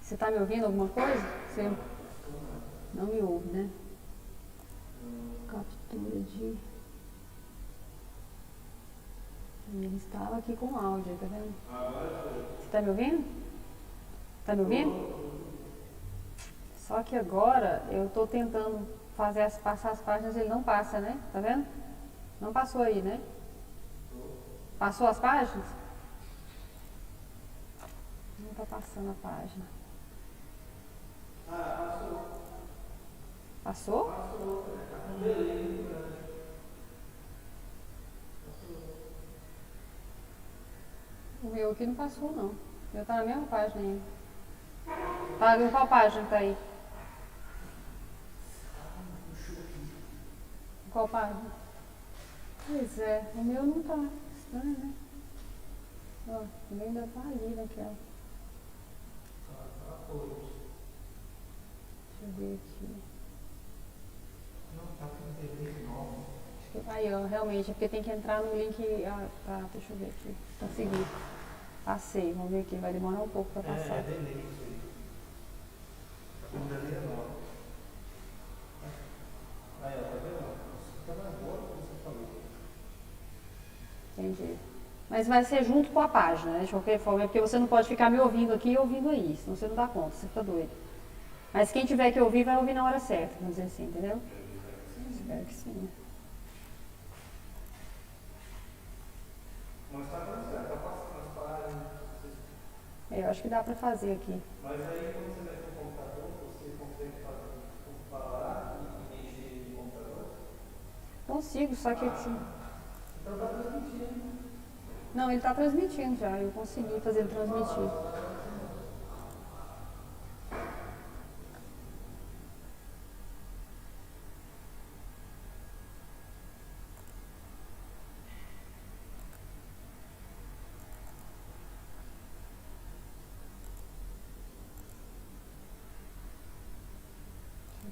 Você tá me ouvindo alguma coisa? Você não me ouve, né? Captura de... Ele estava aqui com áudio, tá vendo? Você tá me ouvindo? Tá me ouvindo? Só que agora eu tô tentando passar as páginas e ele não passa, né? Tá vendo? Não passou aí, né? Passou as páginas? Não tá passando a página. Passou? O meu aqui não passou, não. O meu tá na mesma página ainda. Tá, em qual página que tá aí? Qual página? Pois é, o meu não tá. Estranho, né? Ó, ele ainda tá ali naquela. Deixa eu ver aqui. Aí, ó, realmente, é porque tem que entrar no link. Ah, tá, deixa eu ver aqui. Consegui. Passei, vamos ver aqui. Vai demorar um pouco pra passar. Delay isso aí. Tá com delay nova. Aí, ó, tá vendo? Você tá agora o que você falou. Entendi. Mas vai ser junto com a página, né? De qualquer forma, é porque você não pode ficar me ouvindo aqui e ouvindo aí, senão você não dá conta, você fica doido. Mas quem tiver que ouvir, vai ouvir na hora certa, vamos dizer assim, entendeu? Espero que sim. Mas tá dando certo, tá passando as páginas. Eu acho que dá pra fazer aqui. Mas aí quando você mexe no computador, você consegue parar e mexer no computador? Consigo, só que assim. Então tá transmitindo. Não, ele tá transmitindo já, eu consegui fazer ele transmitir.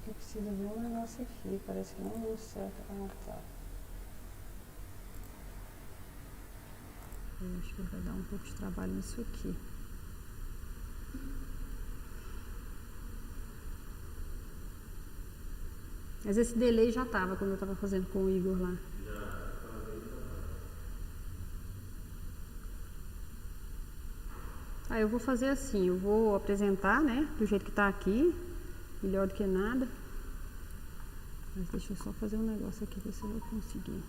Eu preciso ver um negócio aqui, parece que não deu certo. Ah, tá. Eu acho que vai dar um pouco de trabalho nisso aqui. Mas esse delay já tava quando eu tava fazendo com o Igor lá. Ah, eu vou fazer assim, eu vou apresentar, né, do jeito que tá aqui, melhor do que nada. Mas deixa eu só fazer um negócio aqui, ver se eu vou conseguir.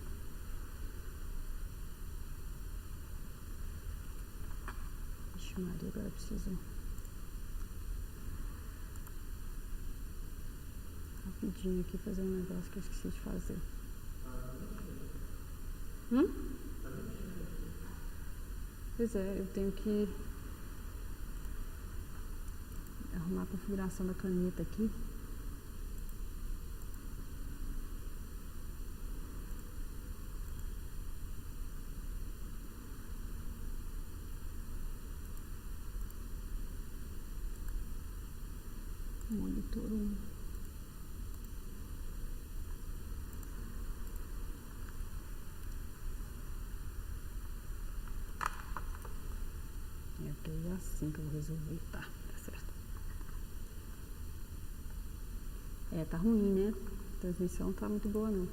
Vixe Maria, agora eu preciso rapidinho aqui fazer um negócio que eu esqueci de fazer. Pois é, eu tenho que arrumar a configuração da caneta aqui. Monitor 1. É porque é assim que eu vou resolver. Tá certo. É, tá ruim, né? A transmissão não tá muito boa, não.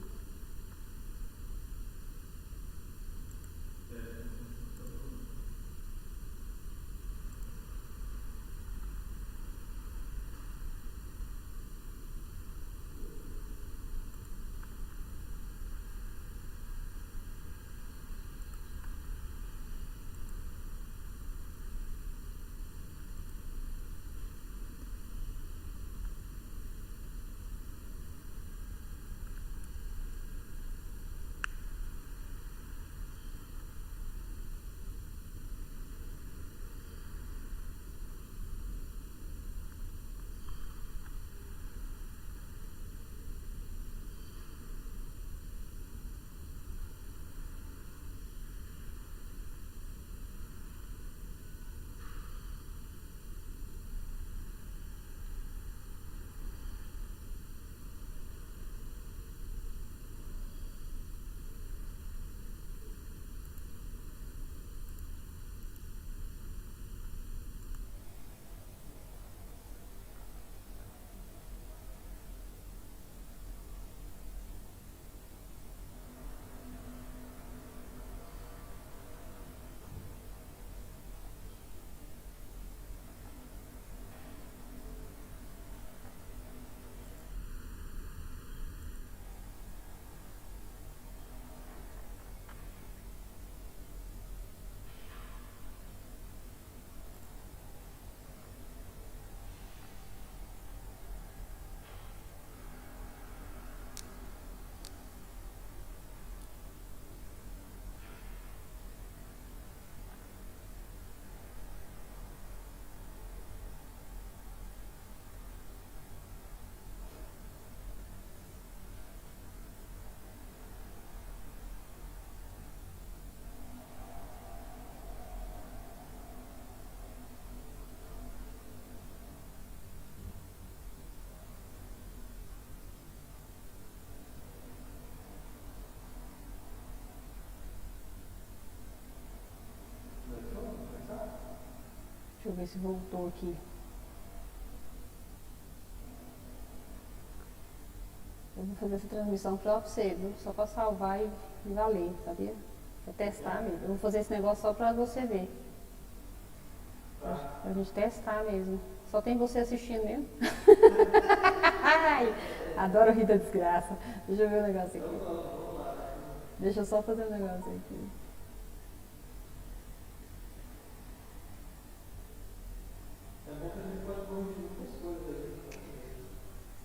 ver se voltou aqui. Eu vou fazer essa transmissão pra você, viu? Só pra salvar e valer, sabia? Pra testar mesmo. Eu vou fazer esse negócio só pra você ver. Pra gente testar mesmo. Só tem você assistindo mesmo. Ai, adoro rir da desgraça. Deixa eu ver o negócio aqui. Deixa eu só fazer um negócio aqui.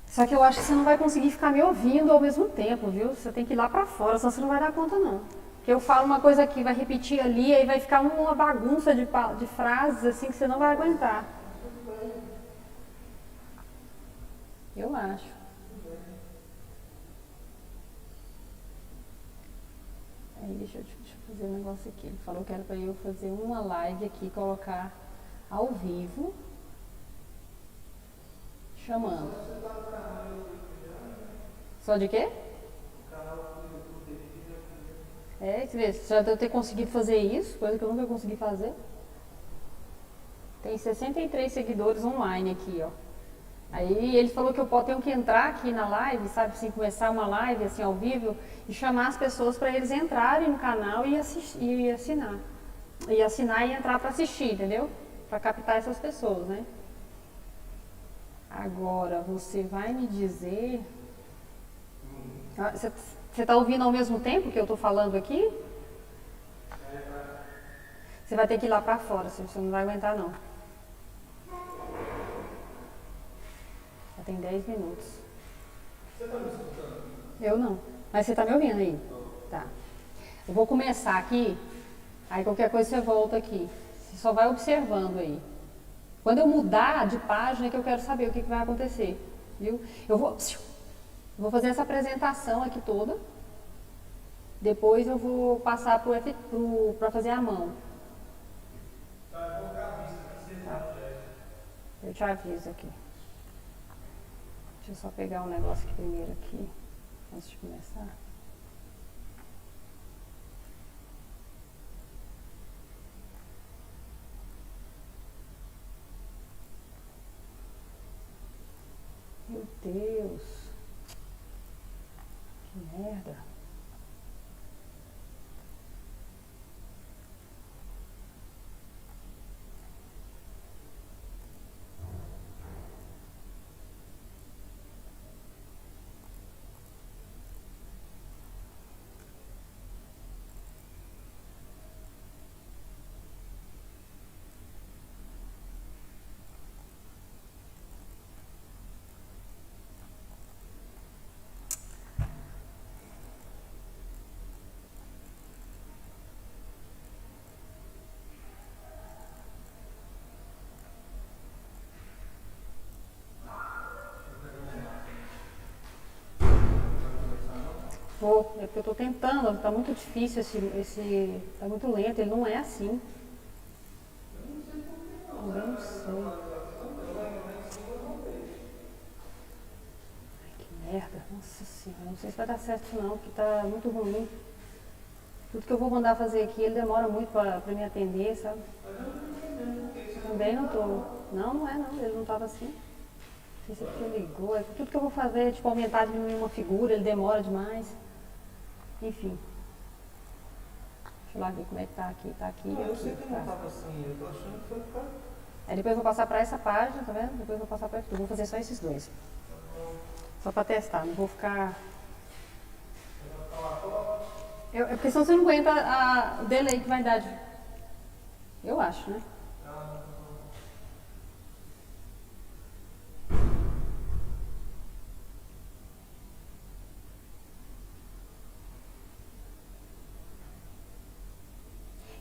Só que eu acho que você não vai conseguir ficar me ouvindo ao mesmo tempo, viu? Você tem que ir lá pra fora, senão você não vai dar conta não. Porque eu falo uma coisa aqui, vai repetir ali, aí vai ficar uma bagunça de frases assim que você não vai aguentar. Eu acho. Aí deixa eu fazer um negócio aqui. Ele falou que era pra eu fazer uma live aqui, colocar ao vivo, chamando. Só de quê? Você vê, já deve ter conseguido fazer isso, coisa que eu nunca consegui fazer. Tem 63 seguidores online aqui, ó. Aí ele falou que eu tenho que entrar aqui na live, sabe, assim, começar uma live assim ao vivo e chamar as pessoas para eles entrarem no canal e assinar. E assinar e entrar para assistir, entendeu? Para captar essas pessoas, né? Agora, você vai me dizer... Você está ouvindo ao mesmo tempo que eu estou falando aqui? Você vai ter que ir lá para fora, você não vai aguentar não. Já tem 10 minutos. Você está me escutando? Eu não. Mas você está me ouvindo aí? Tá. Eu vou começar aqui, aí qualquer coisa você volta aqui. Você só vai observando aí. Quando eu mudar de página é que eu quero saber o que vai acontecer. Viu? Eu vou fazer essa apresentação aqui toda. Depois eu vou passar para fazer a mão. Tá. Eu te aviso aqui. Deixa eu só pegar um negócio aqui primeiro aqui, antes de começar. Meu Deus. Que merda. É porque eu tô tentando, tá muito difícil tá muito lento, ele não é assim. Também não sei. Ai, que merda, nossa senhora, não sei se vai dar certo não, porque tá muito ruim. Tudo que eu vou mandar fazer aqui, ele demora muito pra me atender, sabe? Também não tô. Não é não, ele não tava assim. Não sei se é porque ele ligou, tudo que eu vou fazer, tipo, aumentar, diminuir uma figura, ele demora demais. Enfim. Deixa eu lá ver como é que tá aqui. Tá aqui. Não, aqui, eu sei que tá. não tava assim, eu tô achando que foi por causa. Aí depois eu vou passar pra essa página, tá vendo? Depois eu vou passar pra aqui. Eu vou fazer só esses dois. Só pra testar, não vou ficar. Porque senão você não aguenta o delay que vai dar. Eu acho, né?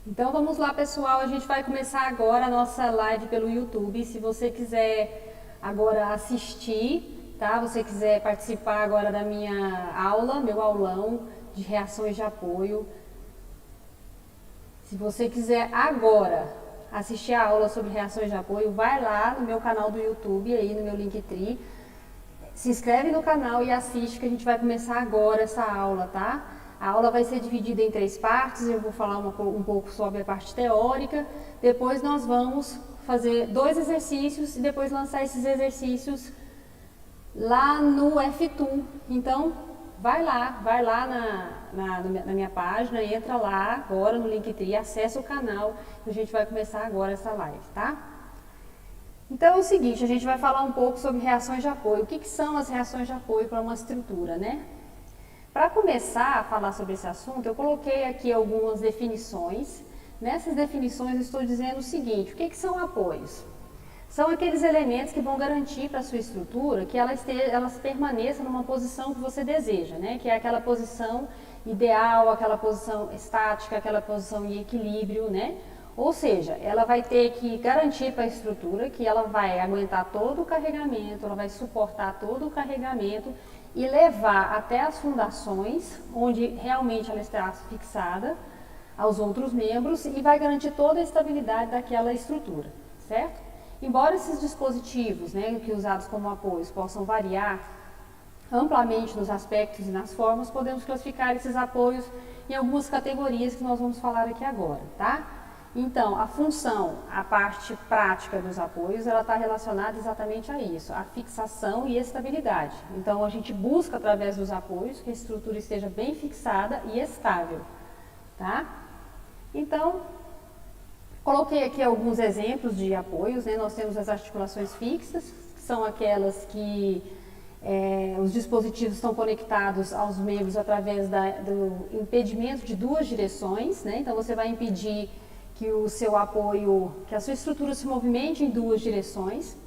Então vamos lá, pessoal, a gente vai começar agora a nossa live pelo YouTube. Se você quiser agora assistir, tá? Você quiser participar agora da minha aula, meu aulão de reações de apoio. Se você quiser agora assistir a aula sobre reações de apoio, vai lá no meu canal do YouTube, aí no meu Linktree. Se inscreve no canal e assiste que a gente vai começar agora essa aula, tá? A aula vai ser dividida em 3 partes, eu vou falar um pouco sobre a parte teórica, depois nós vamos fazer 2 exercícios e depois lançar esses exercícios lá no F2. Então, vai lá na minha página, entra lá agora no Linktree, acessa o canal e a gente vai começar agora essa live, tá? Então é o seguinte, a gente vai falar um pouco sobre reações de apoio. O que são as reações de apoio para uma estrutura, né? Para começar a falar sobre esse assunto, eu coloquei aqui algumas definições. Nessas definições eu estou dizendo o seguinte, o que são apoios? São aqueles elementos que vão garantir para a sua estrutura que elas permaneçam numa posição que você deseja, né? Que é aquela posição ideal, aquela posição estática, aquela posição em equilíbrio, né? Ou seja, ela vai ter que garantir para a estrutura que ela vai aguentar todo o carregamento, ela vai suportar todo o carregamento e levar até as fundações, onde realmente ela está fixada aos outros membros e vai garantir toda a estabilidade daquela estrutura, certo? Embora esses dispositivos, né, que usados como apoios possam variar amplamente nos aspectos e nas formas, podemos classificar esses apoios em algumas categorias que nós vamos falar aqui agora, tá? Então, a função, a parte prática dos apoios, ela está relacionada exatamente a isso, a fixação e estabilidade. Então, a gente busca, através dos apoios, que a estrutura esteja bem fixada e estável, tá? Então, coloquei aqui alguns exemplos de apoios, né? Nós temos as articulações fixas, que são aquelas que os dispositivos estão conectados aos membros através do impedimento de 2 direções, né? Então, você vai impedir que o seu apoio, que a sua estrutura se movimente em 2 direções,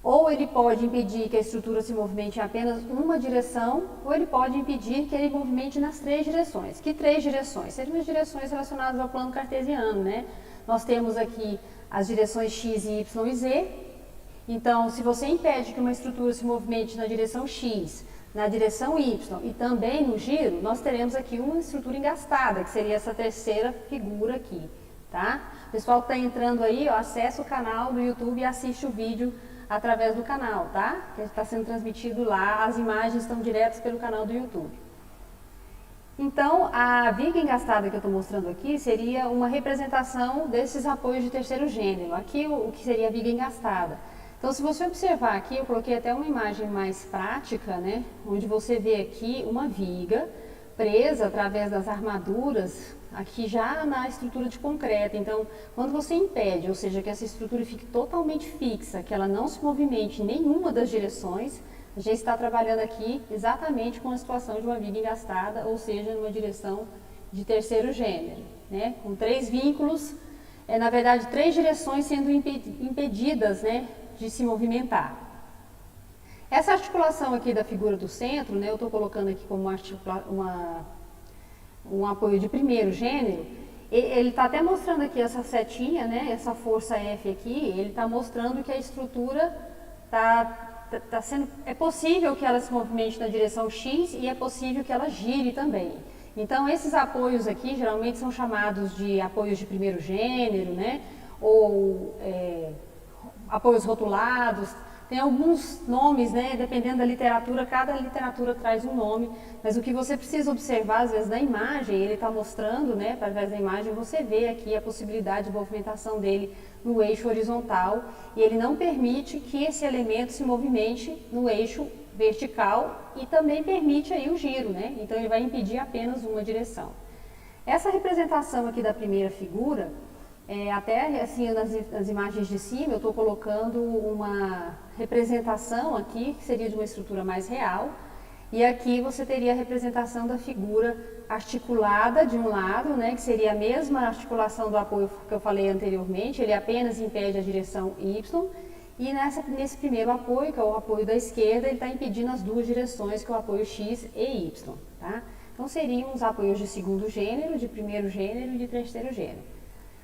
ou ele pode impedir que a estrutura se movimente em apenas uma direção, ou ele pode impedir que ele movimente nas 3 direções. Que 3 direções? Seriam as direções relacionadas ao plano cartesiano, né? Nós temos aqui as direções x, y e z. Então, se você impede que uma estrutura se movimente na direção x, na direção y e também no giro, nós teremos aqui uma estrutura engastada, que seria essa terceira figura aqui. Tá? O pessoal que está entrando aí, ó, acessa o canal do YouTube e assiste o vídeo através do canal, tá? Que está sendo transmitido lá, as imagens estão diretas pelo canal do YouTube. Então, a viga engastada que eu estou mostrando aqui seria uma representação desses apoios de terceiro gênero. Aqui o que seria a viga engastada. Então, se você observar aqui, eu coloquei até uma imagem mais prática, né? Onde você vê aqui uma viga presa através das armaduras aqui já na estrutura de concreto. Então, quando você impede, ou seja, que essa estrutura fique totalmente fixa, que ela não se movimente em nenhuma das direções, a gente está trabalhando aqui exatamente com a situação de uma viga engastada, ou seja, numa direção de terceiro gênero, né? Com 3 vínculos, na verdade 3 direções sendo impedidas, né, de se movimentar. Essa articulação aqui da figura do centro, né, eu estou colocando aqui como um apoio de primeiro gênero, ele está até mostrando aqui essa setinha, né, essa força F aqui, ele está mostrando que a estrutura está sendo, é possível que ela se movimente na direção X e é possível que ela gire também. Então, esses apoios aqui geralmente são chamados de apoios de primeiro gênero, né, ou apoios rotulados. Tem alguns nomes, né, dependendo da literatura, cada literatura traz um nome, mas o que você precisa observar, às vezes, na imagem, ele está mostrando, né, através da imagem, você vê aqui a possibilidade de movimentação dele no eixo horizontal, e ele não permite que esse elemento se movimente no eixo vertical e também permite aí o giro, né, então ele vai impedir apenas uma direção. Essa representação aqui da primeira figura, até assim nas imagens de cima eu estou colocando uma representação aqui que seria de uma estrutura mais real, e aqui você teria a representação da figura articulada de um lado, né, que seria a mesma articulação do apoio que eu falei anteriormente, ele apenas impede a direção Y, e nesse primeiro apoio, que é o apoio da esquerda, ele está impedindo as 2 direções, que é o apoio X e Y. Tá? Então seriam os apoios de segundo gênero, de primeiro gênero e de terceiro gênero.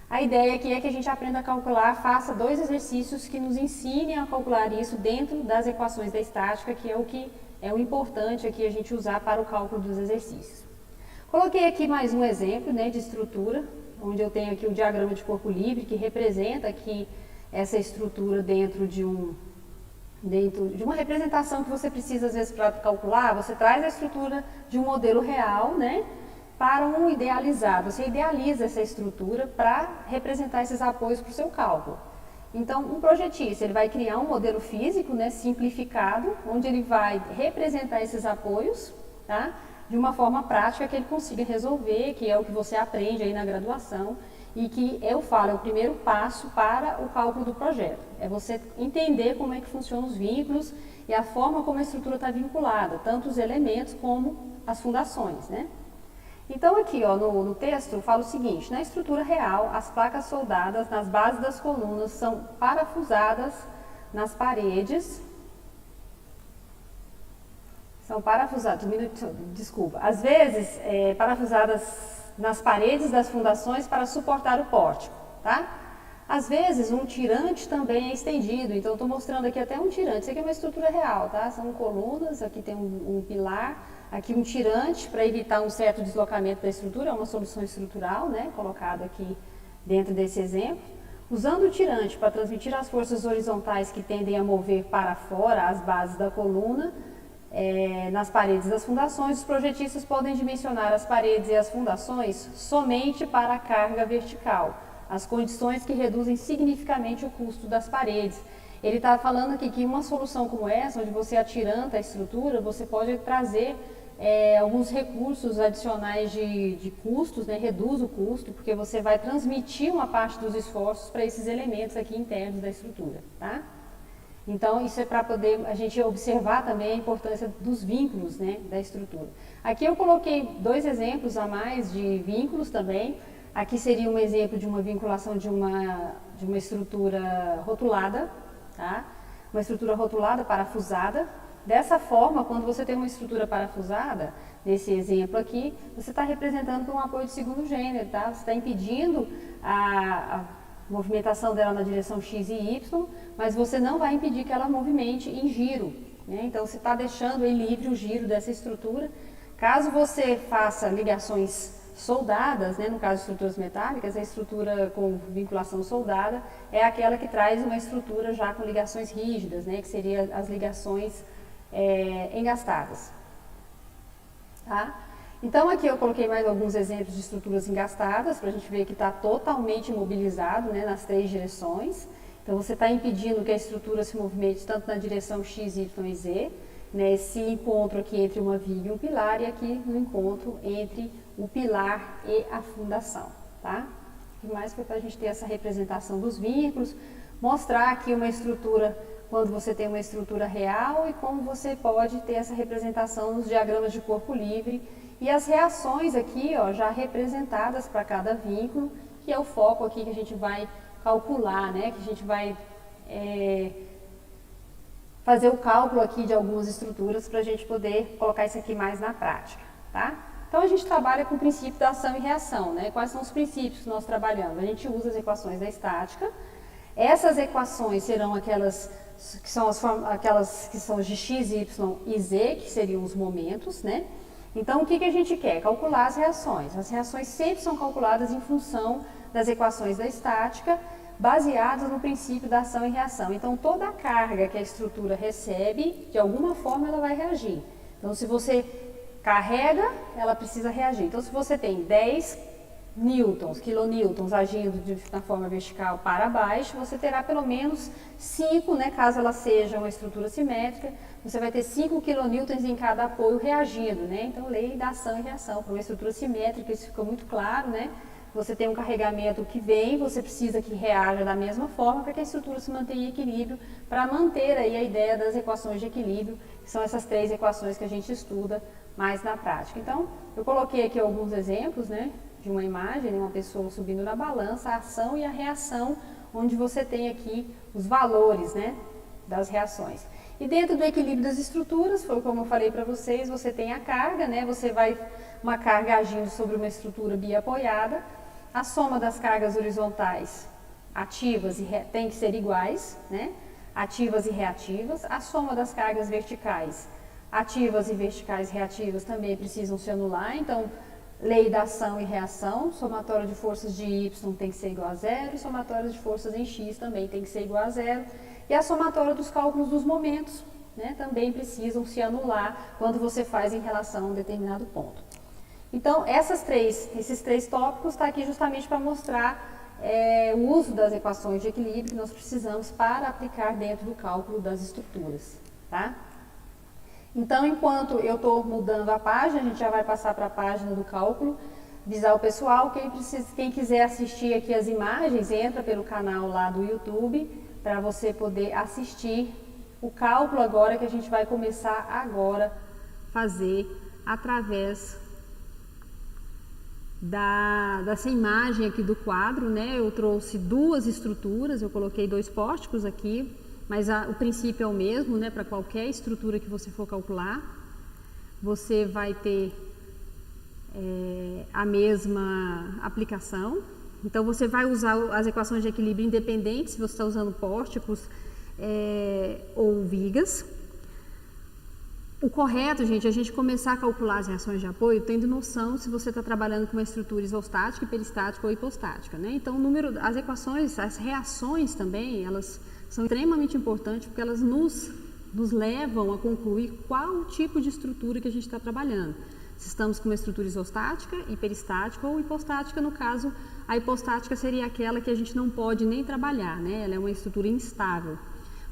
A ideia aqui é que a gente aprenda a calcular, faça 2 exercícios que nos ensinem a calcular isso dentro das equações da estática, que é o importante aqui a gente usar para o cálculo dos exercícios. Coloquei aqui mais um exemplo, né, de estrutura, onde eu tenho aqui o diagrama de corpo livre, que representa aqui essa estrutura dentro de uma representação que você precisa, às vezes, para calcular. Você traz a estrutura de um modelo real, né, para um idealizado. Você idealiza essa estrutura para representar esses apoios para o seu cálculo. Então, um projetista, ele vai criar um modelo físico, né, simplificado, onde ele vai representar esses apoios, tá, de uma forma prática que ele consiga resolver, que é o que você aprende aí na graduação, e que eu falo, é o primeiro passo para o cálculo do projeto. É você entender como é que funcionam os vínculos e a forma como a estrutura está vinculada, tanto os elementos como as fundações, né? Então aqui, ó, no texto eu falo o seguinte: na estrutura real, as placas soldadas nas bases das colunas são parafusadas nas paredes. São parafusadas, desculpa, às vezes parafusadas nas paredes das fundações para suportar o pórtico, tá? Às vezes um tirante também é estendido, então estou mostrando aqui até um tirante. Isso aqui é uma estrutura real, tá? São colunas, aqui tem um pilar, aqui um tirante para evitar um certo deslocamento da estrutura, é uma solução estrutural, né? Colocado aqui dentro desse exemplo. Usando o tirante para transmitir as forças horizontais que tendem a mover para fora as bases da coluna, nas paredes das fundações, os projetistas podem dimensionar as paredes e as fundações somente para a carga vertical, as condições que reduzem significativamente o custo das paredes. Ele está falando aqui que uma solução como essa, onde você atiranta a estrutura, você pode trazer alguns recursos adicionais de custos, né? Reduz o custo, porque você vai transmitir uma parte dos esforços para esses elementos aqui internos da estrutura, tá? Então, isso é para poder a gente observar também a importância dos vínculos, né, da estrutura. Aqui eu coloquei 2 exemplos a mais de vínculos também. Aqui seria um exemplo de uma vinculação de uma estrutura rotulada, tá? Uma estrutura rotulada parafusada. Dessa forma, quando você tem uma estrutura parafusada, nesse exemplo aqui, você está representando um apoio de segundo gênero, tá? Você está impedindo a movimentação dela na direção X e Y, mas você não vai impedir que ela movimente em giro, né? Então você está deixando aí livre o giro dessa estrutura. Caso você faça ligações soldadas, né, no caso de estruturas metálicas, a estrutura com vinculação soldada é aquela que traz uma estrutura já com ligações rígidas, né, que seriam as ligações engastadas. Tá? Então aqui eu coloquei mais alguns exemplos de estruturas engastadas, para a gente ver que está totalmente imobilizado, né, nas 3 direções. Então você está impedindo que a estrutura se movimente tanto na direção X, Y e Z, né, esse encontro aqui entre uma viga e um pilar, e aqui no encontro entre o pilar e a fundação. Tá? O que mais foi para a gente ter essa representação dos vínculos, mostrar aqui uma estrutura, quando você tem uma estrutura real, e como você pode ter essa representação nos diagramas de corpo livre, e as reações aqui, ó, já representadas para cada vínculo, que é o foco aqui que a gente vai calcular, né? Que a gente vai fazer o cálculo aqui de algumas estruturas para a gente poder colocar isso aqui mais na prática, tá? Então a gente trabalha com o princípio da ação e reação, né? Quais são os princípios que nós trabalhamos? A gente usa as equações da estática. Essas equações serão aquelas que são de x, y e z, que seriam os momentos, né? Então, o que a gente quer? Calcular as reações. As reações sempre são calculadas em função das equações da estática, baseadas no princípio da ação e reação. Então, toda a carga que a estrutura recebe, de alguma forma ela vai reagir. Então, se você carrega, ela precisa reagir. Então, se você tem 10 quilonewtons agindo na forma vertical para baixo, você terá pelo menos 5, né, caso ela seja uma estrutura simétrica, você vai ter 5 quilonewtons em cada apoio reagindo, né? Então, lei da ação e reação. Para uma estrutura simétrica, isso ficou muito claro, né? Você tem um carregamento que vem, você precisa que reaja da mesma forma para que a estrutura se mantenha em equilíbrio, para manter aí a ideia das equações de equilíbrio, que são essas 3 equações que a gente estuda mais na prática. Então, eu coloquei aqui alguns exemplos, né, de uma imagem, uma pessoa subindo na balança, a ação e a reação, onde você tem aqui os valores, né, das reações. E dentro do equilíbrio das estruturas, foi como eu falei para vocês, você tem a carga, né, uma carga agindo sobre uma estrutura biapoiada, a soma das cargas horizontais ativas tem que ser iguais, né, ativas e reativas, a soma das cargas verticais ativas e verticais reativas também precisam se anular, então lei da ação e reação, somatório de forças de Y tem que ser igual a 0, somatório de forças em X também tem que ser igual a 0, e a somatória dos cálculos dos momentos, né, também precisam se anular quando você faz em relação a um determinado ponto. Então, esses três tópicos estão aqui justamente para mostrar o uso das equações de equilíbrio que nós precisamos para aplicar dentro do cálculo das estruturas, tá? Então, enquanto eu estou mudando a página, a gente já vai passar para a página do cálculo visual pessoal. Quem quiser assistir aqui as imagens, entra pelo canal lá do YouTube para você poder assistir o cálculo agora que a gente vai começar agora a fazer através dessa imagem aqui do quadro, né? Eu trouxe duas estruturas, eu coloquei 2 pórticos aqui, mas o princípio é o mesmo, né? Para qualquer estrutura que você for calcular, você vai ter a mesma aplicação. Então, você vai usar as equações de equilíbrio independentes, se você está usando pórticos ou vigas. O correto, gente, é a gente começar a calcular as reações de apoio tendo noção se você está trabalhando com uma estrutura isostática, hiperestática ou hipostática, né? Então, as equações, as reações também, elas são extremamente importantes porque elas nos levam a concluir qual tipo de estrutura que a gente está trabalhando. Se estamos com uma estrutura isostática, hiperestática ou hipostática, no caso, a hipostática seria aquela que a gente não pode nem trabalhar, né? Ela é uma estrutura instável.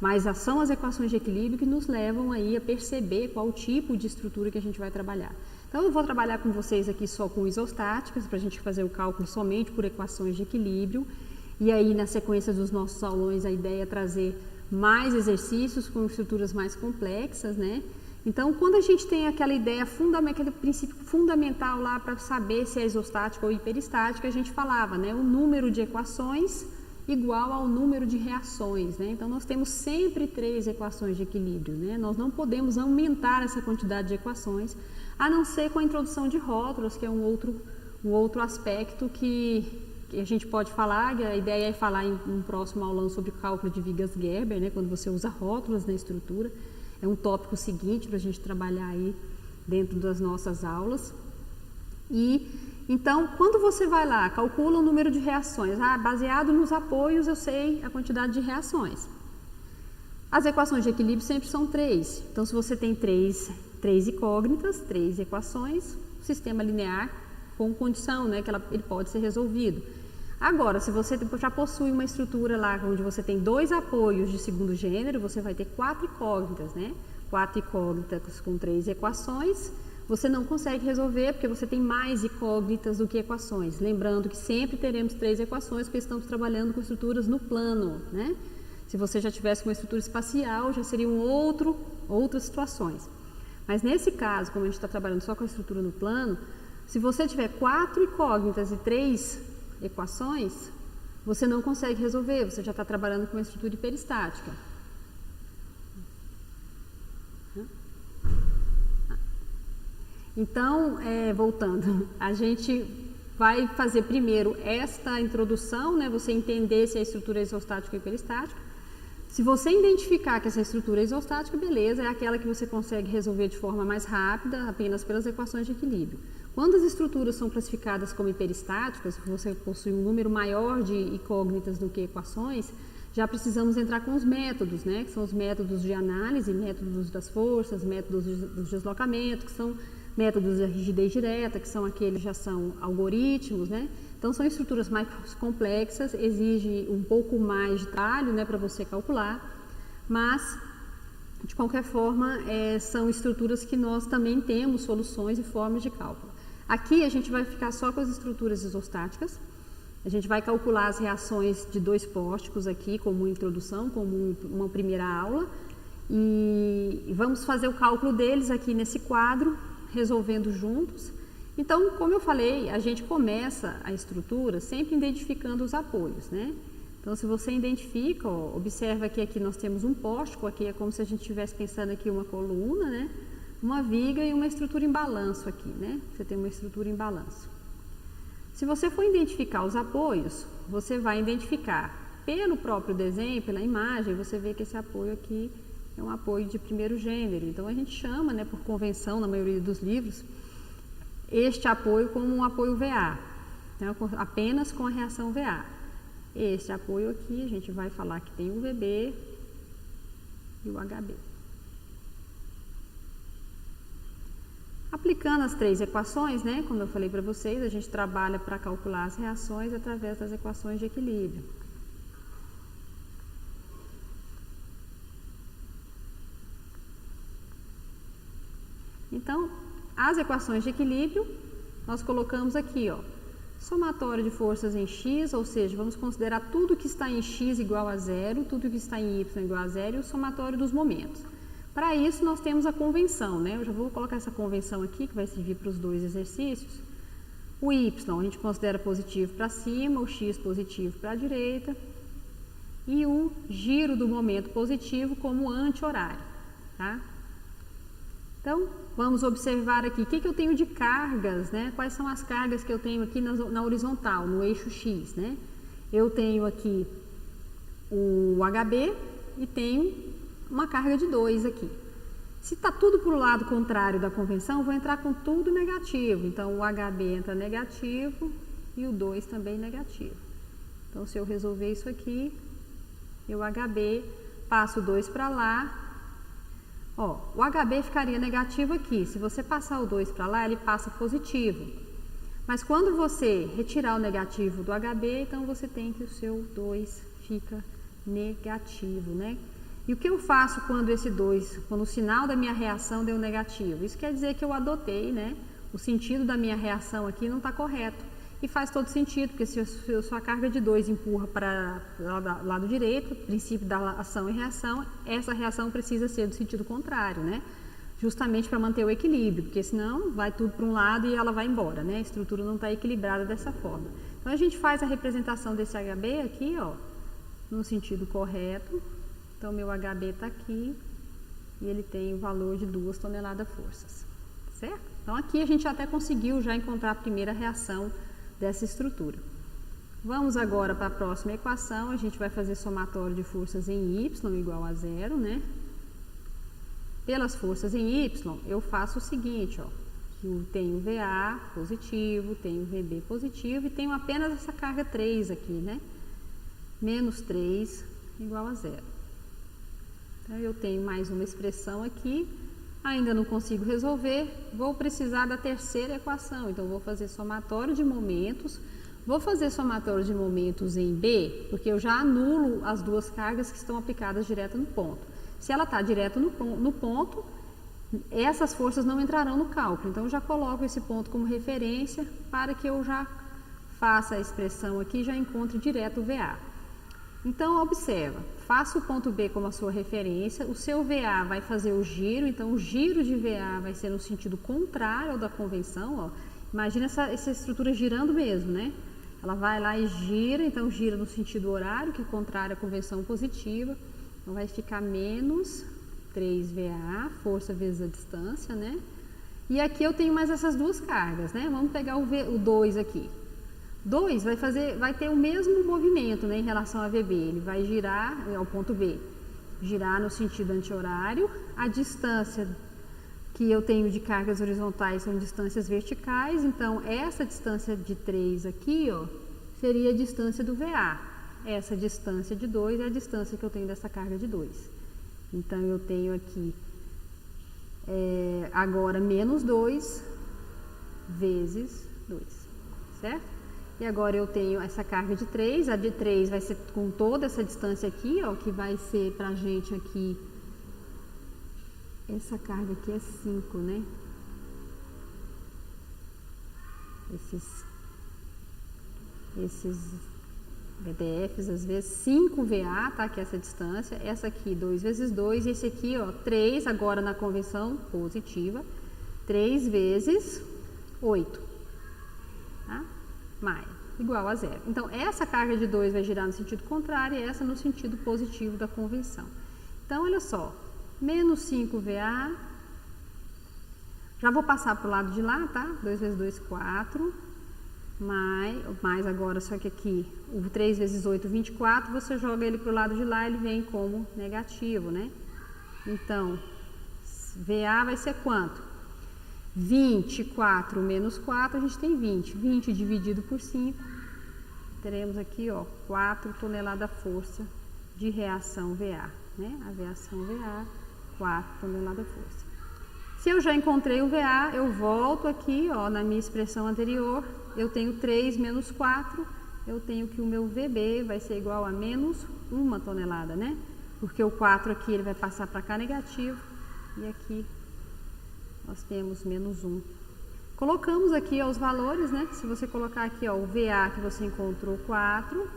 Mas são as equações de equilíbrio que nos levam aí a perceber qual tipo de estrutura que a gente vai trabalhar. Então, eu vou trabalhar com vocês aqui só com isostáticas, para a gente fazer o cálculo somente por equações de equilíbrio. E aí, na sequência dos nossos aulões, a ideia é trazer mais exercícios com estruturas mais complexas, né? Então, quando a gente tem aquela ideia fundamental, aquele princípio fundamental lá para saber se é isostática ou hiperestática, a gente falava, né? O número de equações igual ao número de reações, né? Então, nós temos sempre 3 equações de equilíbrio, né? Nós não podemos aumentar essa quantidade de equações, a não ser com a introdução de rótulos, que é um outro aspecto que a gente pode falar. A ideia é falar em um próximo aulão sobre o cálculo de Vigas-Gerber, né? Quando você usa rótulos na estrutura. É um tópico seguinte para a gente trabalhar aí dentro das nossas aulas. Então, quando você vai lá, calcula o número de reações, baseado nos apoios eu sei a quantidade de reações. As equações de equilíbrio sempre são 3. Então, se você tem três incógnitas, 3 equações, sistema linear com condição, né, que ele pode ser resolvido. Agora, se você já possui uma estrutura lá onde você tem 2 apoios de segundo gênero, você vai ter 4 incógnitas, né? 4 incógnitas com 3 equações, você não consegue resolver porque você tem mais incógnitas do que equações. Lembrando que sempre teremos 3 equações porque estamos trabalhando com estruturas no plano, né? Se você já tivesse uma estrutura espacial, já seriam outras situações. Mas nesse caso, como a gente está trabalhando só com a estrutura no plano, se você tiver 4 incógnitas e 3 equações, você não consegue resolver, você já está trabalhando com uma estrutura hiperestática. Então, voltando, a gente vai fazer primeiro esta introdução, né, você entender se a estrutura é isostática ou hiperestática. Se você identificar que essa estrutura é isostática, beleza, é aquela que você consegue resolver de forma mais rápida, apenas pelas equações de equilíbrio. Quando as estruturas são classificadas como hiperestáticas, você possui um número maior de incógnitas do que equações, já precisamos entrar com os métodos, né? Que são os métodos de análise, métodos das forças, métodos do deslocamento, que são métodos da rigidez direta, que são aqueles que já são algoritmos, né? Então, são estruturas mais complexas, exige um pouco mais de trabalho, né, para você calcular, mas, de qualquer forma, são estruturas que nós também temos soluções e formas de cálculo. Aqui a gente vai ficar só com as estruturas isostáticas. A gente vai calcular as reações de 2 pórticos aqui como introdução, como uma primeira aula. E vamos fazer o cálculo deles aqui nesse quadro, resolvendo juntos. Então, como eu falei, a gente começa a estrutura sempre identificando os apoios, né? Então, se você identifica, observa que aqui nós temos um pórtico, aqui é como se a gente estivesse pensando aqui uma coluna, né? Uma viga e uma estrutura em balanço aqui, né? Você tem uma estrutura em balanço. Se você for identificar os apoios, você vai identificar pelo próprio desenho, pela imagem, você vê que esse apoio aqui é um apoio de primeiro gênero. Então, a gente chama, né, por convenção, na maioria dos livros, este apoio como um apoio VA, né, apenas com a reação VA. Este apoio aqui, a gente vai falar que tem o VB e o HB. Aplicando as 3 equações, né, como eu falei para vocês, a gente trabalha para calcular as reações através das equações de equilíbrio. Então, as equações de equilíbrio, nós colocamos aqui, ó, somatório de forças em x, ou seja, vamos considerar tudo que está em x igual a zero, tudo que está em y igual a zero e o somatório dos momentos. Para isso, nós temos a convenção, né? Eu já vou colocar essa convenção aqui, que vai servir para os 2 exercícios. O y a gente considera positivo para cima, o x positivo para a direita e o giro do momento positivo como anti-horário, tá? Então, vamos observar aqui o que eu tenho de cargas, né? Quais são as cargas que eu tenho aqui na horizontal, no eixo x, né? Eu tenho aqui o HB e tenho uma carga de 2 aqui. Se está tudo para o lado contrário da convenção, vou entrar com tudo negativo. Então, o HB entra negativo e o 2 também negativo. Então, se eu resolver isso aqui, o HB, passo o 2 para lá. Ó, o HB ficaria negativo aqui. Se você passar o 2 para lá, ele passa positivo. Mas quando você retirar o negativo do HB, então você tem que o seu 2 fica negativo, né? E o que eu faço quando esse 2, quando o sinal da minha reação deu negativo? Isso quer dizer que eu adotei, né? O sentido da minha reação aqui não está correto. E faz todo sentido, porque se a sua carga de 2 empurra para o lado direito, princípio da ação e reação, essa reação precisa ser do sentido contrário, né? Justamente para manter o equilíbrio, porque senão vai tudo para um lado e ela vai embora, né? A estrutura não está equilibrada dessa forma. Então, a gente faz a representação desse HB aqui, ó, no sentido correto. Então, meu HB está aqui e ele tem o valor de 2 toneladas forças, certo? Então, aqui a gente até conseguiu já encontrar a primeira reação dessa estrutura. Vamos agora para a próxima equação, a gente vai fazer somatório de forças em y igual a 0, né? Pelas forças em y, eu faço o seguinte, ó, eu tenho VA positivo, tenho VB positivo e tenho apenas essa carga 3 aqui, né? Menos 3 igual a 0. Então, eu tenho mais uma expressão aqui, ainda não consigo resolver, vou precisar da terceira equação, então vou fazer somatório de momentos, vou fazer somatório de momentos em B, porque eu já anulo as duas cargas que estão aplicadas direto no ponto. Se ela está direto no ponto, essas forças não entrarão no cálculo, então eu já coloco esse ponto como referência para que eu já faça a expressão aqui e já encontre direto o VA. Então, observa, faça o ponto B como a sua referência, o seu VA vai fazer o giro, então o giro de VA vai ser no sentido contrário ao da convenção, ó. Imagina essa estrutura girando mesmo, né? Ela vai lá e gira, então gira no sentido horário, que é contrário à convenção positiva, então vai ficar menos 3VA, força vezes a distância, né? E aqui eu tenho mais essas duas cargas, né? Vamos pegar o 2 aqui. 2 vai ter o mesmo movimento, né, em relação a VB, ele vai girar ao ponto B, girar no sentido anti-horário, a distância que eu tenho de cargas horizontais são distâncias verticais, então essa distância de 3 aqui, ó, seria a distância do VA, essa distância de 2 é a distância que eu tenho dessa carga de 2, então eu tenho aqui agora menos 2 vezes 2, certo? E agora eu tenho essa carga de 3, a de 3 vai ser com toda essa distância aqui, ó, que vai ser pra gente aqui, essa carga aqui é 5, né? Esses VDFs, às vezes 5 VA, tá? Que é essa distância, essa aqui 2 vezes 2, e esse aqui, ó, 3, agora na convenção positiva, 3 vezes 8, tá? Mais, igual a 0. Então, essa carga de 2 vai girar no sentido contrário e essa no sentido positivo da convenção. Então, olha só, menos 5VA, já vou passar para o lado de lá, tá? 2 vezes 2, 4, mais agora, só que aqui, o 3 vezes 8, 24, você joga ele para o lado de lá, ele vem como negativo, né? Então, VA vai ser quanto? 24 menos 4, a gente tem 20. 20 dividido por 5, teremos aqui, ó, 4 toneladas força de reação VA, né? A reação VA, 4 toneladas força. Se eu já encontrei o VA, eu volto aqui, ó, na minha expressão anterior, eu tenho 3 menos 4, eu tenho que o meu VB vai ser igual a menos 1 tonelada, né? Porque o 4 aqui ele vai passar para cá negativo e aqui nós temos menos 1. Colocamos aqui ó, os valores, né? Se você colocar aqui ó, o VA que você encontrou 4,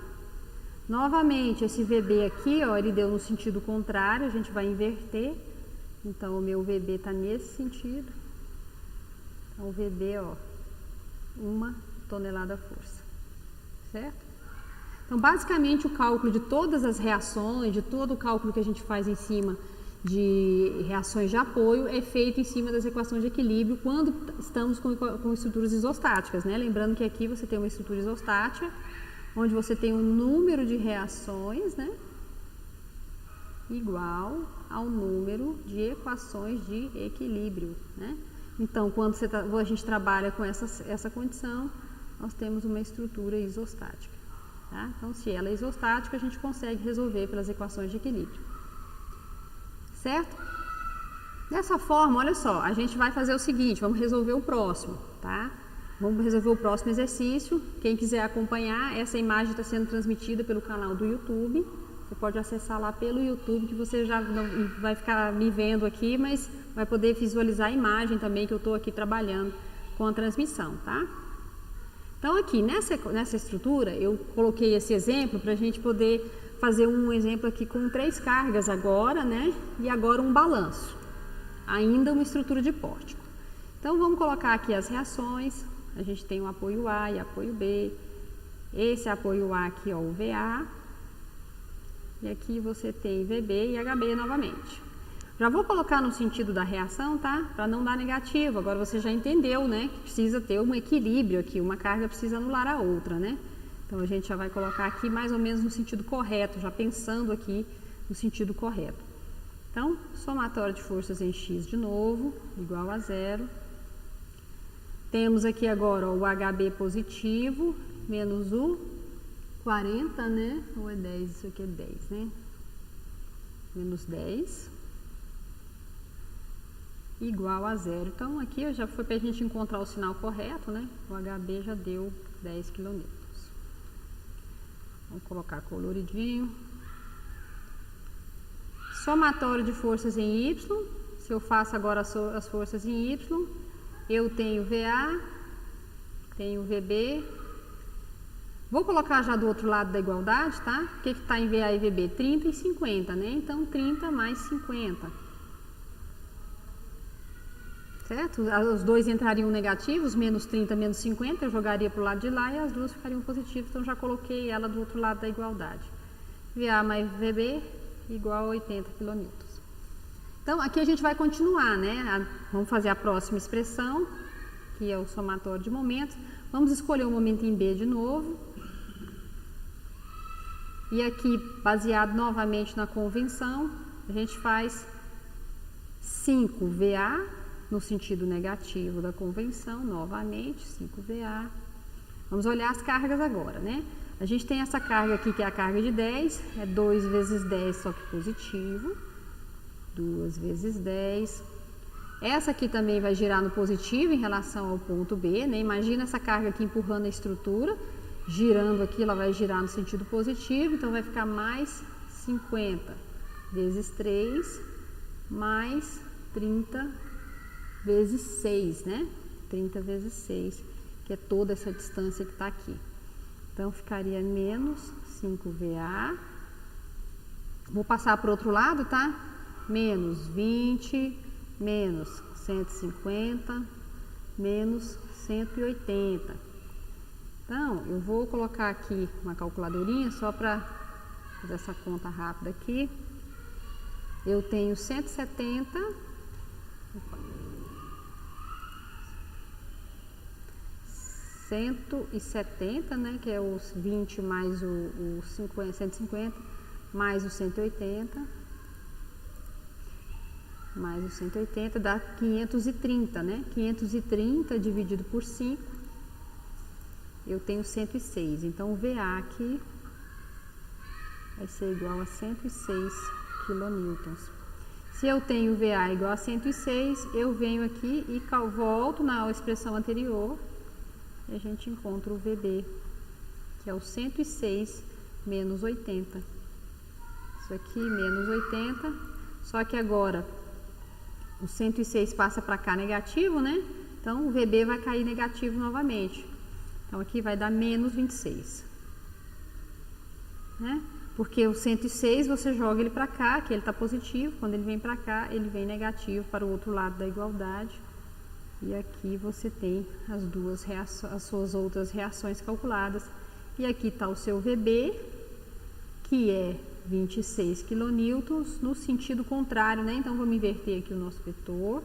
novamente esse VB aqui, ó, ele deu no sentido contrário, a gente vai inverter. Então o meu VB está nesse sentido. Então o VB, ó, 1 tonelada força, certo? Então basicamente o cálculo de todas as reações, de todo o cálculo que a gente faz em cima de reações de apoio é feito em cima das equações de equilíbrio quando estamos com estruturas isostáticas, né? Lembrando que aqui você tem uma estrutura isostática, onde você tem um número de reações, né? Igual ao número de equações de equilíbrio, né? Então, quando a gente trabalha com essa condição, nós temos uma estrutura isostática, tá? Então, se ela é isostática, a gente consegue resolver pelas equações de equilíbrio. Certo? Dessa forma, olha só, a gente vai fazer o seguinte, vamos resolver o próximo, tá? Vamos resolver o próximo exercício. Quem quiser acompanhar, essa imagem está sendo transmitida pelo canal do YouTube. Você pode acessar lá pelo YouTube, que você já não vai ficar me vendo aqui, mas vai poder visualizar a imagem também, que eu estou aqui trabalhando com a transmissão, tá? Então, aqui, nessa estrutura, eu coloquei esse exemplo para a gente poder fazer um exemplo aqui com 3 cargas agora, né? E agora um balanço. Ainda uma estrutura de pórtico. Então, vamos colocar aqui as reações. A gente tem o apoio A e apoio B. Esse apoio A aqui, ó, o VA. E aqui você tem VB e HB novamente. Já vou colocar no sentido da reação, tá? Para não dar negativo. Agora você já entendeu, né? Que precisa ter um equilíbrio aqui. Uma carga precisa anular a outra, né? Então, a gente já vai colocar aqui mais ou menos no sentido correto, já pensando aqui no sentido correto. Então, somatório de forças em X de novo, igual a 0. Temos aqui agora ó, o HB positivo, menos o 40, né? Ou é 10? Isso aqui é 10, né? Menos 10. Igual a 0. Então, aqui já foi para a gente encontrar o sinal correto, né? O HB já deu 10 kN. Vamos colocar coloridinho. Somatório de forças em Y. Se eu faço agora as forças em Y, eu tenho VA, tenho VB. Vou colocar já do outro lado da igualdade, tá? O que está em VA e VB? 30 e 50, né? Então, 30 mais 50. Certo? Os dois entrariam negativos, menos 30, menos 50, eu jogaria para o lado de lá e as duas ficariam positivas, então já coloquei ela do outro lado da igualdade. VA mais VB igual a 80 kN. Então, aqui a gente vai continuar, né? Vamos fazer a próxima expressão, que é o somatório de momentos. Vamos escolher o momento em B de novo. E aqui, baseado novamente na convenção, a gente faz 5 VA, no sentido negativo da convenção, novamente, 5VA. Vamos olhar as cargas agora, né? A gente tem essa carga aqui, que é a carga de 10, é 2 vezes 10, só que positivo. 2 vezes 10. Essa aqui também vai girar no positivo em relação ao ponto B, né? Imagina essa carga aqui empurrando a estrutura, girando aqui, ela vai girar no sentido positivo, então vai ficar mais 50 vezes 3, mais 30 vezes 6, né? 30 vezes 6, que é toda essa distância que está aqui. Então, ficaria menos 5VA. Vou passar para o outro lado, tá? Menos 20, menos 150, menos 180. Então, eu vou colocar aqui uma calculadorinha só para fazer essa conta rápida aqui. Eu tenho 170... 170, né, que é os 20 mais o 50, 150, mais o 180, mais o 180 dá 530, né? 530 dividido por 5, eu tenho 106. Então, o VA aqui vai ser igual a 106 kN. Se eu tenho VA igual a 106, eu venho aqui e volto na expressão anterior e a gente encontra o VB, que é o 106 menos 80. Isso aqui menos 80, só que agora o 106 passa para cá negativo, né? Então o VB vai cair negativo novamente. Então aqui vai dar menos 26, né? Porque o 106 você joga ele para cá, que ele está positivo, quando ele vem para cá, ele vem negativo para o outro lado da igualdade. E aqui você tem as suas outras reações calculadas. E aqui está o seu VB, que é 26 kN no sentido contrário, né? Então vamos inverter aqui o nosso vetor.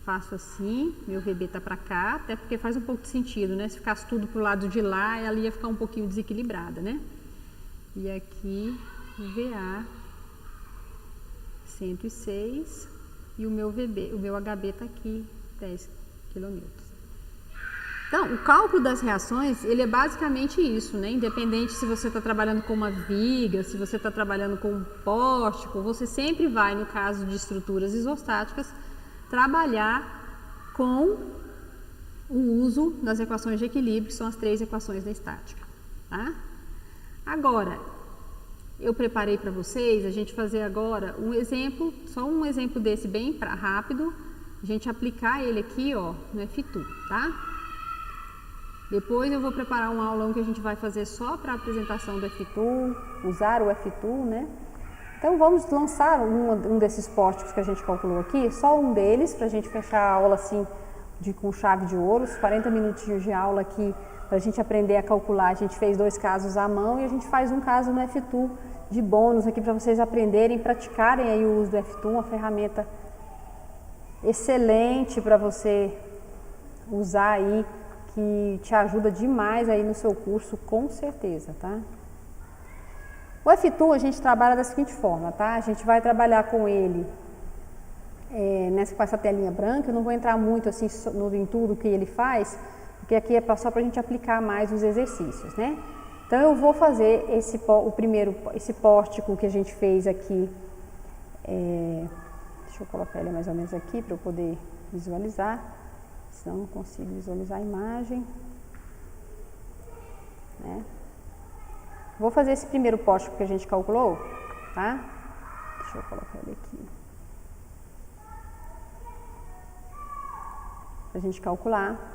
Faço assim, meu VB está para cá, até porque faz um pouco de sentido, né? Se ficasse tudo para o lado de lá, ela ia ficar um pouquinho desequilibrada, né? E aqui, VA 106 e o meu VB, o meu HB está aqui, 10 kN. Então, o cálculo das reações, ele é basicamente isso, né? Independente se você está trabalhando com uma viga, se você está trabalhando com um pórtico, você sempre vai, no caso de estruturas isostáticas, trabalhar com o uso das equações de equilíbrio, que são as 3 equações da estática, tá? Agora, eu preparei para vocês, a gente fazer agora um exemplo, só um exemplo desse bem rápido, a gente aplicar ele aqui, ó, no F2, tá? Depois eu vou preparar um aulão que a gente vai fazer só para a apresentação do F2, usar o F2, né? Então vamos lançar um desses pórticos que a gente calculou aqui, só um deles, para a gente fechar a aula assim, com chave de ouro, os 40 minutinhos de aula aqui, para a gente aprender a calcular. A gente fez 2 casos à mão e a gente faz um caso no F2 de bônus aqui para vocês aprenderem, praticarem aí o uso do F2, uma ferramenta excelente para você usar aí, que te ajuda demais aí no seu curso, com certeza, tá? O F2 a gente trabalha da seguinte forma, tá? A gente vai trabalhar com ele com essa telinha branca. Eu não vou entrar muito assim em tudo que ele faz, porque aqui é só para a gente aplicar mais os exercícios, né? Então eu vou fazer esse pórtico que a gente fez aqui, deixa eu colocar ele mais ou menos aqui para eu poder visualizar, senão não consigo visualizar a imagem, né? Vou fazer esse primeiro pórtico que a gente calculou, tá? Deixa eu colocar ele aqui. Pra gente calcular.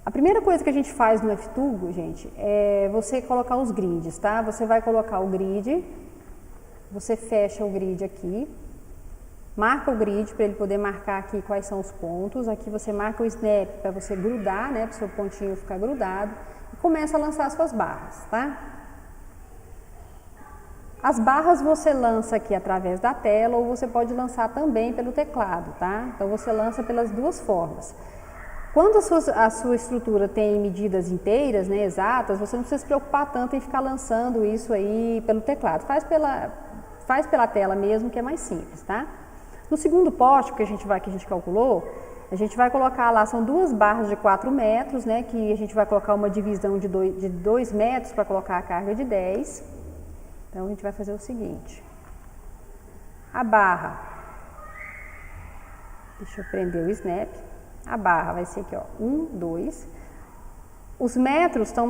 A primeira coisa que a gente faz no F2, gente, é você colocar os grids, tá? Você vai colocar o grid, você fecha o grid aqui, marca o grid para ele poder marcar aqui quais são os pontos. Aqui você marca o snap para você grudar, né? Para o seu pontinho ficar grudado. E começa a lançar as suas barras, tá? As barras você lança aqui através da tela ou você pode lançar também pelo teclado, tá? Então você lança pelas duas formas. Quando a sua estrutura tem medidas inteiras, né, exatas, você não precisa se preocupar tanto em ficar lançando isso aí pelo teclado. Faz pela tela mesmo, que é mais simples, tá? No segundo pórtico que a gente calculou, a gente vai colocar lá, são 2 barras de 4 metros, né, que a gente vai colocar uma divisão de 2 metros para colocar a carga de 10. Então, a gente vai fazer o seguinte, a barra, deixa eu prender o snap, a barra vai ser aqui, ó, 1, 2, os metros estão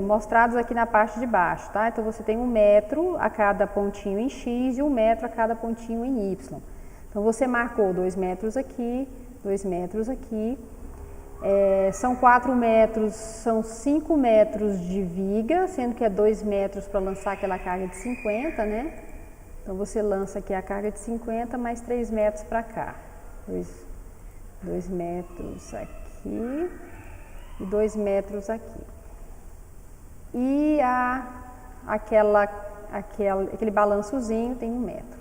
mostrados aqui na parte de baixo, tá? Então, você tem 1 metro a cada pontinho em X e 1 metro a cada pontinho em Y. Então, você marcou 2 metros aqui, 2 metros aqui, são 4 metros, são 5 metros de viga, sendo que é 2 metros para lançar aquela carga de 50, né? Então, você lança aqui a carga de 50 mais 3 metros para cá. 2 metros aqui e 2 metros aqui. E aquele balançozinho tem 1 metro.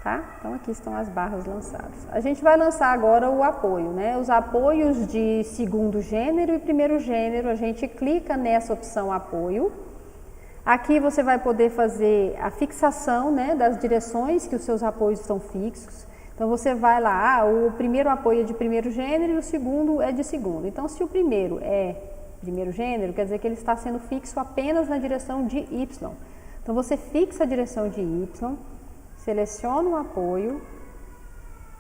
Tá? Então, aqui estão as barras lançadas. A gente vai lançar agora o apoio, né? Os apoios de segundo gênero e primeiro gênero, a gente clica nessa opção apoio. Aqui você vai poder fazer a fixação, né, das direções que os seus apoios estão fixos. Então, você vai lá, o primeiro apoio é de primeiro gênero e o segundo é de segundo. Então, se o primeiro é primeiro gênero, quer dizer que ele está sendo fixo apenas na direção de Y. Então, você fixa a direção de Y, seleciona o apoio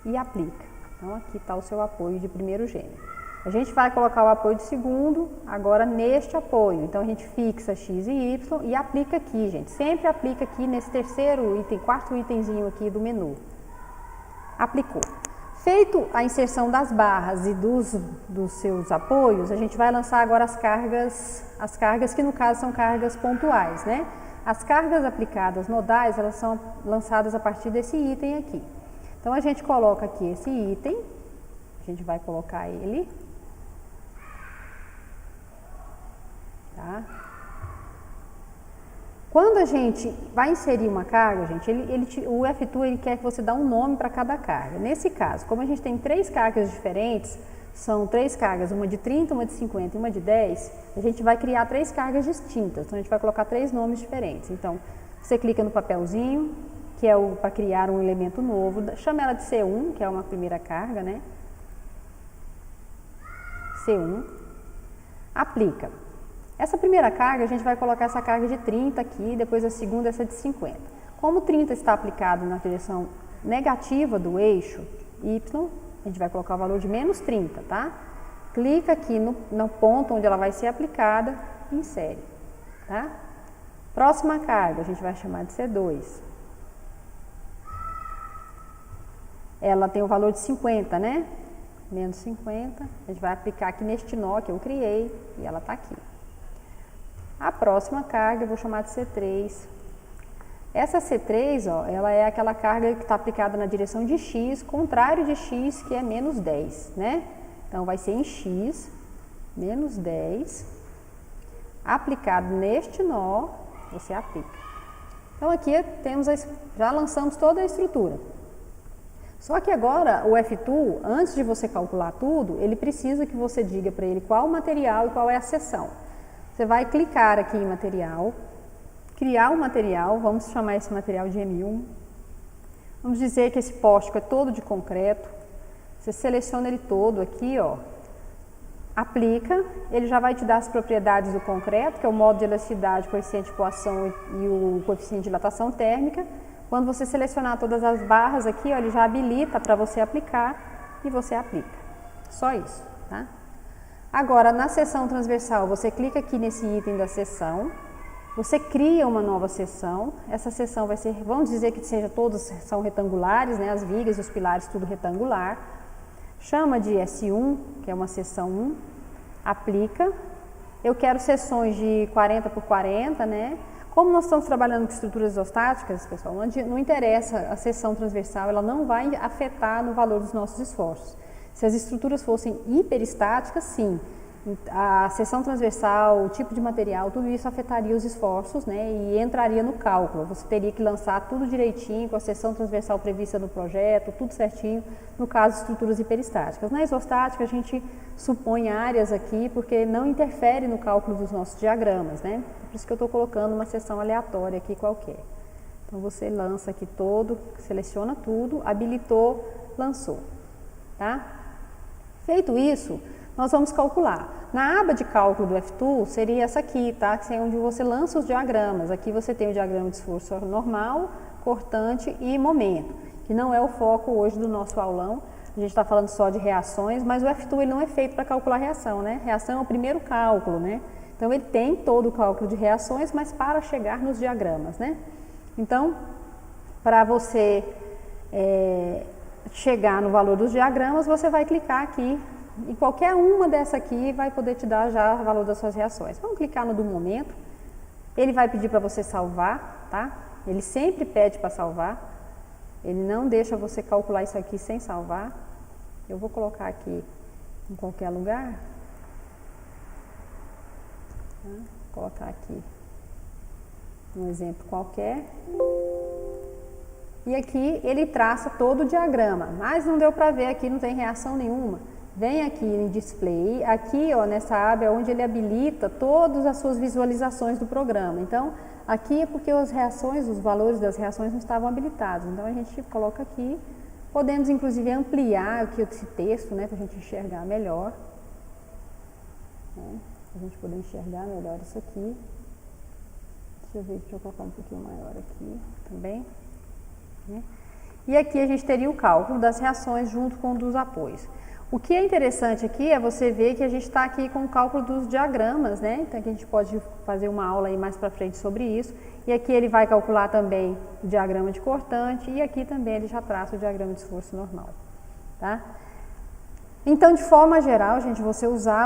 e aplica. Então, aqui está o seu apoio de primeiro gênero. A gente vai colocar o apoio de segundo, agora neste apoio. Então, a gente fixa X e Y e aplica aqui, gente. Sempre aplica aqui nesse terceiro item, quarto itemzinho aqui do menu. Aplicou. Feito a inserção das barras e dos seus apoios, a gente vai lançar agora as cargas que no caso são cargas pontuais, né? As cargas aplicadas nodais, elas são lançadas a partir desse item aqui. Então, a gente coloca aqui esse item, a gente vai colocar ele, tá? Quando a gente vai inserir uma carga, gente, o F2 ele quer que você dê um nome para cada carga. Nesse caso, como a gente tem 3 cargas diferentes, são 3 cargas, uma de 30, uma de 50 e uma de 10, a gente vai criar 3 cargas distintas. Então, a gente vai colocar 3 nomes diferentes. Então, você clica no papelzinho, que é para criar um elemento novo, chama ela de C1, que é uma primeira carga, né? C1, aplica. Essa primeira carga, a gente vai colocar essa carga de 30 aqui, depois a segunda essa de 50. Como 30 está aplicado na direção negativa do eixo Y, a gente vai colocar o valor de menos 30, tá? Clica aqui no ponto onde ela vai ser aplicada e insere, tá? Próxima carga, a gente vai chamar de C2. Ela tem o valor de 50, né? Menos 50, a gente vai aplicar aqui neste nó que eu criei e ela está aqui. A próxima carga eu vou chamar de C3. Essa C3, ó, ela é aquela carga que está aplicada na direção de X, contrário de X, que é menos 10, né? Então, vai ser em X, menos 10, aplicado neste nó, você aplica. Então, aqui já lançamos toda a estrutura. Só que agora, o F2, antes de você calcular tudo, ele precisa que você diga para ele qual o material e qual é a seção. Você vai clicar aqui em material, criar um material, vamos chamar esse material de M1. Vamos dizer que esse pórtico é todo de concreto. Você seleciona ele todo aqui, ó, aplica, ele já vai te dar as propriedades do concreto, que é o modo de elasticidade, coeficiente de coação e o coeficiente de dilatação térmica. Quando você selecionar todas as barras aqui, ó, ele já habilita para você aplicar e você aplica. Só isso, tá? Agora, na seção transversal, você clica aqui nesse item da seção, você cria uma nova seção, essa seção vai ser, vamos dizer que todas são retangulares, né, as vigas e os pilares tudo retangular, chama de S1, que é uma seção 1, aplica, eu quero seções de 40 por 40, né, como nós estamos trabalhando com estruturas isostáticas, pessoal, não interessa a seção transversal, ela não vai afetar no valor dos nossos esforços. Se as estruturas fossem hiperestáticas, sim, a seção transversal, o tipo de material, tudo isso afetaria os esforços, né, e entraria no cálculo. Você teria que lançar tudo direitinho, com a seção transversal prevista no projeto, tudo certinho, no caso de estruturas hiperestáticas. Na isostática, a gente supõe áreas aqui, porque não interfere no cálculo dos nossos diagramas, né? Por isso que eu estou colocando uma seção aleatória aqui qualquer. Então, você lança aqui todo, seleciona tudo, habilitou, lançou, tá? Feito isso, nós vamos calcular. Na aba de cálculo do F2 seria essa aqui, tá? Que é onde você lança os diagramas. Aqui você tem o diagrama de esforço normal, cortante e momento, que não é o foco hoje do nosso aulão. A gente está falando só de reações, mas o F2 ele não é feito para calcular reação, né? Reação é o primeiro cálculo, né? Então, ele tem todo o cálculo de reações, mas para chegar nos diagramas, né? Então, para você chegar no valor dos diagramas, você vai clicar aqui, e qualquer uma dessa aqui vai poder te dar já o valor das suas reações. Vamos clicar no do momento, ele vai pedir para você salvar, tá? Ele sempre pede para salvar, ele não deixa você calcular isso aqui sem salvar. Eu vou colocar aqui em qualquer lugar, tá? Vou colocar aqui um exemplo qualquer. E aqui ele traça todo o diagrama, mas não deu para ver aqui, não tem reação nenhuma. Vem aqui em display, aqui ó, nessa aba é onde ele habilita todas as suas visualizações do programa. Então, aqui é porque as reações, os valores das reações não estavam habilitados. Então, a gente coloca aqui, podemos inclusive ampliar aqui esse texto, né, para a gente enxergar melhor. Né, para a gente poder enxergar melhor isso aqui. Deixa eu ver, deixa eu colocar um pouquinho maior aqui também. E aqui a gente teria o cálculo das reações junto com o dos apoios. O que é interessante aqui é você ver que a gente está aqui com o cálculo dos diagramas, né? Então aqui a gente pode fazer uma aula aí mais para frente sobre isso. E aqui ele vai calcular também o diagrama de cortante e aqui também ele já traça o diagrama de esforço normal, tá? Então, de forma geral, gente, você usar